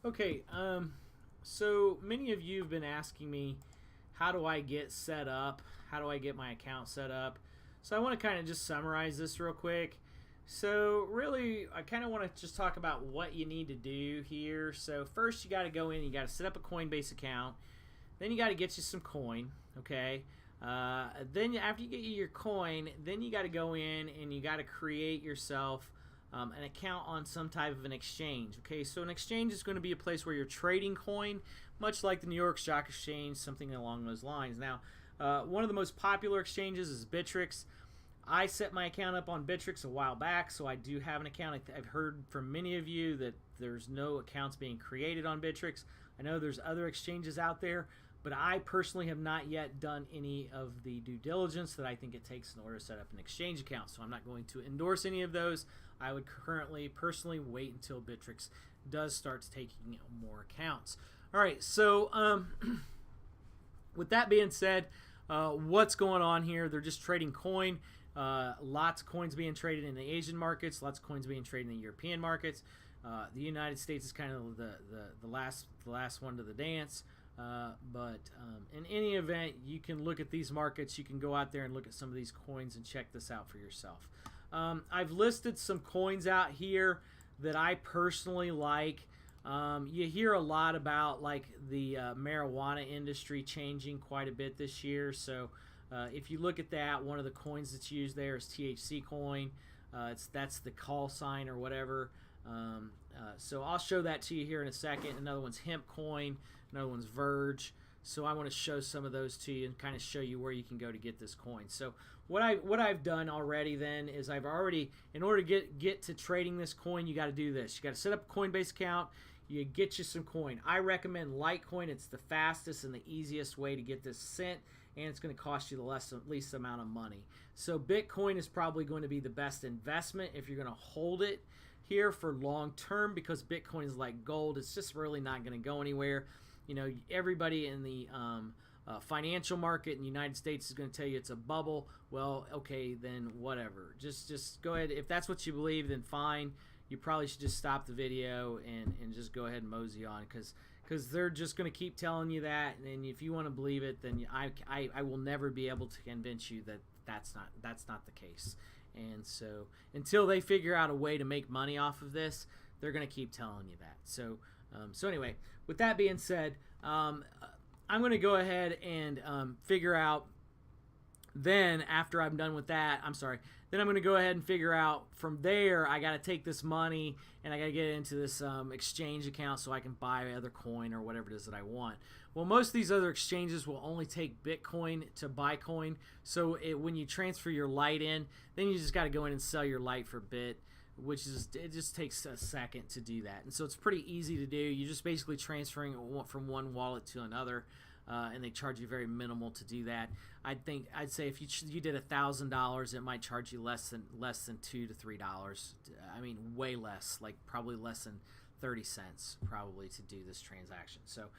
Okay, so many of you have been asking me, how do I get set up? How do I get my account set up? So I want to kind of just summarize this real quick. So really, I kind of want to just talk about what you need to do here. So first, you got to go in, you got to set up a Coinbase account. Then you got to get you some coin, okay? Then after you get your coin, then you got to go in and you got to create yourself an account on some type of an exchange. Okay, so an exchange is going to be a place where you're trading coin, much like the New York Stock Exchange, something along those lines. Now, one of the most popular exchanges is bittrex. I set my account up on bittrex a while back, so I do have an account. I've heard from many of you that there's no accounts being created on bittrex. I know there's other exchanges out there, but I personally have not yet done any of the due diligence that I think it takes in order to set up an exchange account. So I'm not going to endorse any of those. I would currently personally wait until bittrex does start taking more accounts. All right, so with that being said, what's going on here? They're just trading coin. Lots of coins being traded in the Asian markets, lots of coins being traded in the European markets. The United States is kind of the last one to the dance. But in any event, you can look at these markets. You can go out there and look at some of these coins and check this out for yourself. I've listed some coins out here that I personally like. You hear a lot about like the marijuana industry changing quite a bit this year. So if you look at that, one of the coins that's used there is THC coin. That's the call sign or whatever. So I'll show that to you here in a second. Another one's hemp coin. Another one's Verge. So I want to show some of those to you and kind of show you where you can go to get this coin. So what I've done already then is I've already, in order to get to trading this coin, you got to do this. You got to set up a Coinbase account. You get you some coin. I recommend Litecoin. It's the fastest and the easiest way to get this sent, and it's going to cost you the least amount of money. So Bitcoin is probably going to be the best investment if you're going to hold it here for long term, because Bitcoin is like gold. It's just really not going to go anywhere. You know, everybody in the financial market in the United States is going to tell you it's a bubble. Well, okay, then whatever. Just go ahead. If that's what you believe, then fine. You probably should just stop the video and just go ahead and mosey on, because they're just going to keep telling you that. And if you want to believe it, then I will never be able to convince you that that's not the case. And so until they figure out a way to make money off of this, they're going to keep telling you that. So anyway, with that being said, I'm going to go ahead and figure out. Then after I'm done with that, then I'm going to go ahead and figure out from there, I got to take this money and I got to get it into this exchange account so I can buy other coin or whatever it is that I want. Well, most of these other exchanges will only take Bitcoin to buy coin. So when you transfer your Lite in, then you just got to go in and sell your Lite for Bit, which is, it just takes a second to do that. And so it's pretty easy to do. You're just basically transferring from one wallet to another. And they charge you very minimal to do that. I'd say if you did $1,000, it might charge you less than $2 to $3. I mean, way less, like probably less than 30 cents probably to do this transaction. So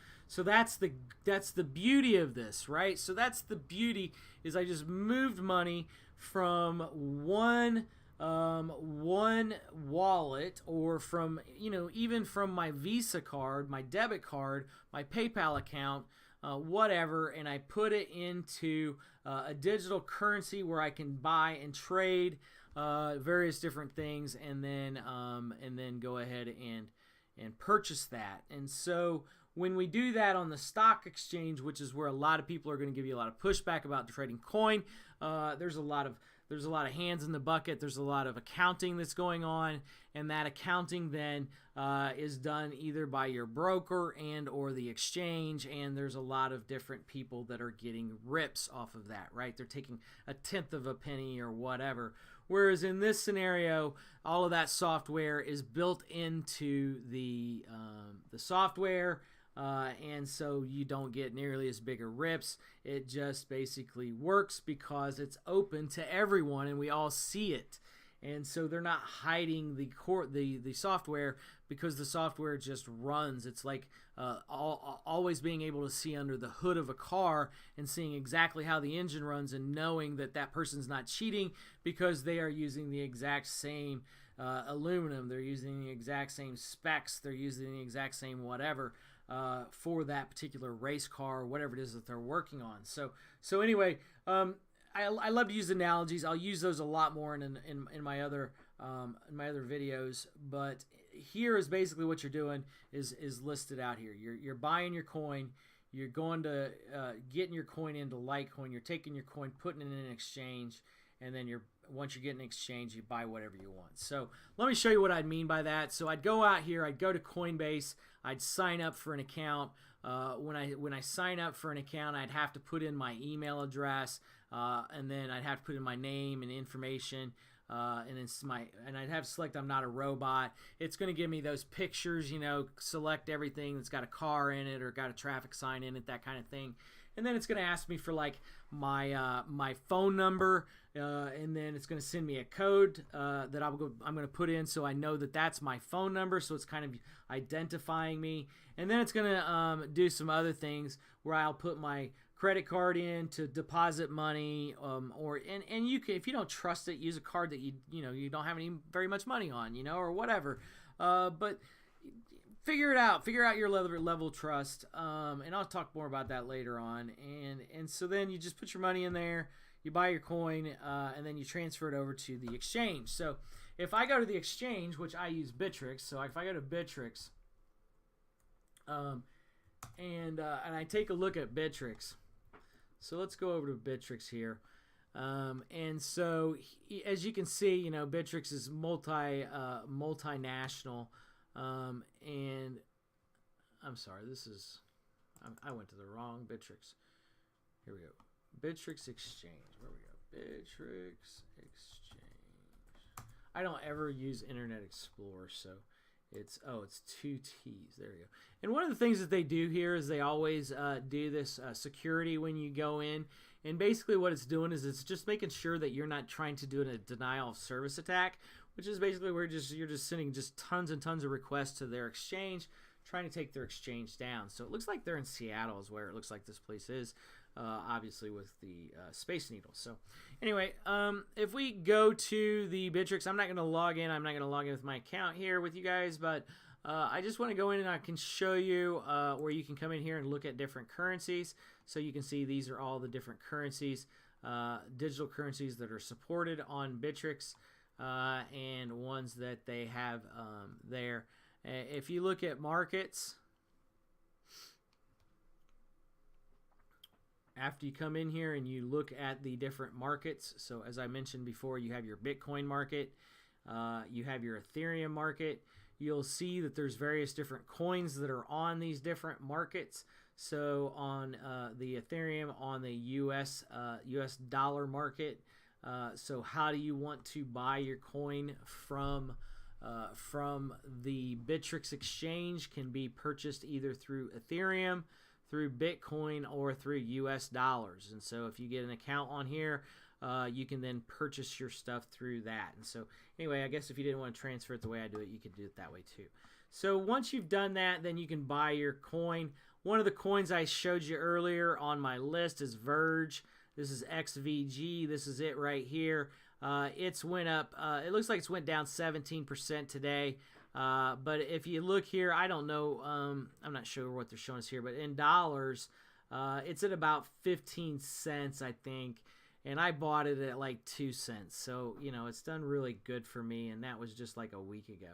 that's the beauty of this, right? So that's the beauty, is I just moved money from one wallet, or from, even from my Visa card, my debit card, my PayPal account, whatever, and I put it into a digital currency where I can buy and trade various different things, and then go ahead and purchase that. And so when we do that on the stock exchange, which is where a lot of people are going to give you a lot of pushback about trading coin, there's a lot of hands in the bucket. There's a lot of accounting that's going on, and that accounting then is done either by your broker and or the exchange, and there's a lot of different people that are getting rips off of that, right? They're taking a tenth of a penny or whatever. Whereas in this scenario, all of that software is built into the software. And so you don't get nearly as big a rips. It just basically works because it's open to everyone and we all see it. And so they're not hiding the software, because the software just runs. It's like always being able to see under the hood of a car and seeing exactly how the engine runs, and knowing that that person's not cheating because they are using the exact same aluminum. They're using the exact same specs. They're using the exact same whatever for that particular race car or whatever it is that they're working on. So anyway, I love to use analogies. I'll use those a lot more in my other videos, but here is basically what you're doing is listed out here. You're buying your coin. You're going to getting your coin into Litecoin. You're taking your coin, putting it in an exchange, and then once you get an exchange, you buy whatever you want. So let me show you what I mean by that. So I'd go out here, I'd go to Coinbase, I'd sign up for an account. When I sign up for an account, I'd have to put in my email address, and then I'd have to put in my name and information. And I'd have to select I'm not a robot. It's going to give me those pictures, select everything that's got a car in it or got a traffic sign in it, that kind of thing. And then it's going to ask me for like my phone number, and then it's going to send me a code that I'm going to put in so I know that that's my phone number. So it's kind of identifying me. And then it's going to do some other things where I'll put my credit card in to deposit money, and you can, if you don't trust it, use a card that you don't have very much money on, or whatever. But figure it out. Figure out your level of trust, and I'll talk more about that later on. And so then you just put your money in there, you buy your coin, and then you transfer it over to the exchange. So if I go to the exchange, which I use Bittrex, so if I go to Bittrex, and I take a look at Bittrex. So let's go over to Bittrex here. And so as you can see, Bittrex is multinational. And I'm sorry, I went to the wrong Bittrex. Here we go. Bittrex Exchange. Where we go? Bittrex Exchange. I don't ever use Internet Explorer, so it's two T's. There we go. And one of the things that they do here is they always do this security when you go in. And basically what it's doing is it's just making sure that you're not trying to do a denial of service attack, which is basically where you're just sending just tons and tons of requests to their exchange, trying to take their exchange down. So it looks like they're in Seattle is where it looks like this place is, obviously with the Space Needle. So anyway, if we go to the Bittrex, I'm not going to log in. I'm not going to log in with my account here with you guys, but I just want to go in and I can show you where you can come in here and look at different currencies. So you can see these are all the different currencies, digital currencies that are supported on Bittrex, and ones that they have there. If you look at markets, after you come in here and you look at the different markets, so as I mentioned before, you have your Bitcoin market, you have your Ethereum market. You'll see that there's various different coins that are on these different markets. So on the Ethereum, on the US dollar market. So how do you want to buy your coin from the Bittrex exchange? Can be purchased either through Ethereum, through Bitcoin, or through US dollars. And so if you get an account on here, you can then purchase your stuff through that. And so anyway, I guess if you didn't want to transfer it the way I do it, you could do it that way too. So once you've done that, then you can buy your coin. One of the coins I showed you earlier on my list is Verge. This is XVG. This is it right here. It's went up. It looks like it's went down 17% today. But if you look here, I don't know. I'm not sure what they're showing us here, but in dollars, it's at about 15 cents, I think. And I bought it at like 2 cents. So, it's done really good for me. And that was just like a week ago.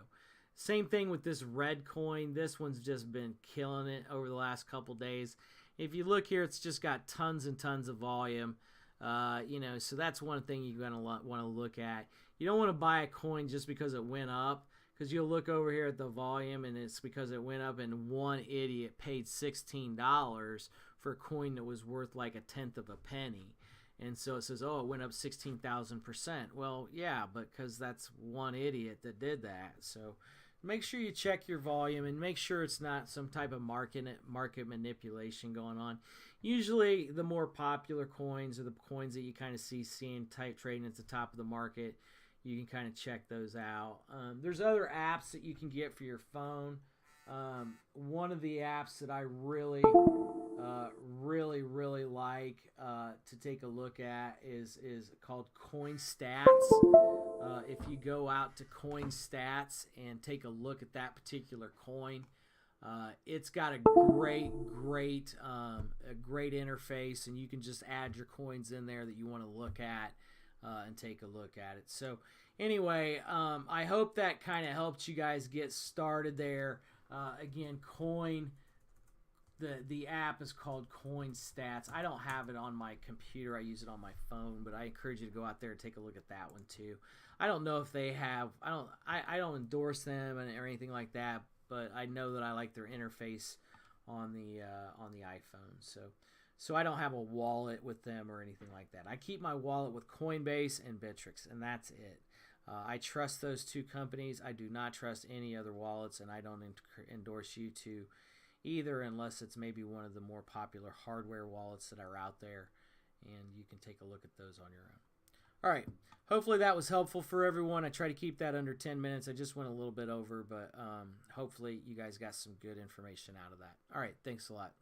Same thing with this red coin. This one's just been killing it over the last couple days. If you look here, it's just got tons and tons of volume. So that's one thing you're going to want to look at. You don't want to buy a coin just because it went up, because you'll look over here at the volume and it's because it went up and one idiot paid $16 for a coin that was worth like a tenth of a penny. And so it says, oh, it went up 16,000%. Well, yeah, but because that's one idiot that did that. So make sure you check your volume and make sure it's not some type of market manipulation going on. Usually the more popular coins are the coins that you kind of seeing type trading at the top of the market. You can kind of check those out. There's other apps that you can get for your phone. One of the apps that I really like to take a look at is called Coinstats. If you go out to Coinstats and take a look at that particular coin, it's got a great interface, and you can just add your coins in there that you want to look at and take a look at it. So anyway, I hope that kind of helped you guys get started there. Again, the app is called Coinstats. I don't have it on my computer. I use it on my phone, but I encourage you to go out there and take a look at that one too. I don't know if they have. I don't endorse them or anything like that, but I know that I like their interface on the iPhone. So I don't have a wallet with them or anything like that. I keep my wallet with Coinbase and Bittrex, and that's it. I trust those two companies. I do not trust any other wallets, and I don't endorse you to either unless it's maybe one of the more popular hardware wallets that are out there, and you can take a look at those on your own. All right. Hopefully that was helpful for everyone. I try to keep that under 10 minutes. I just went a little bit over, but hopefully you guys got some good information out of that. All right. Thanks a lot.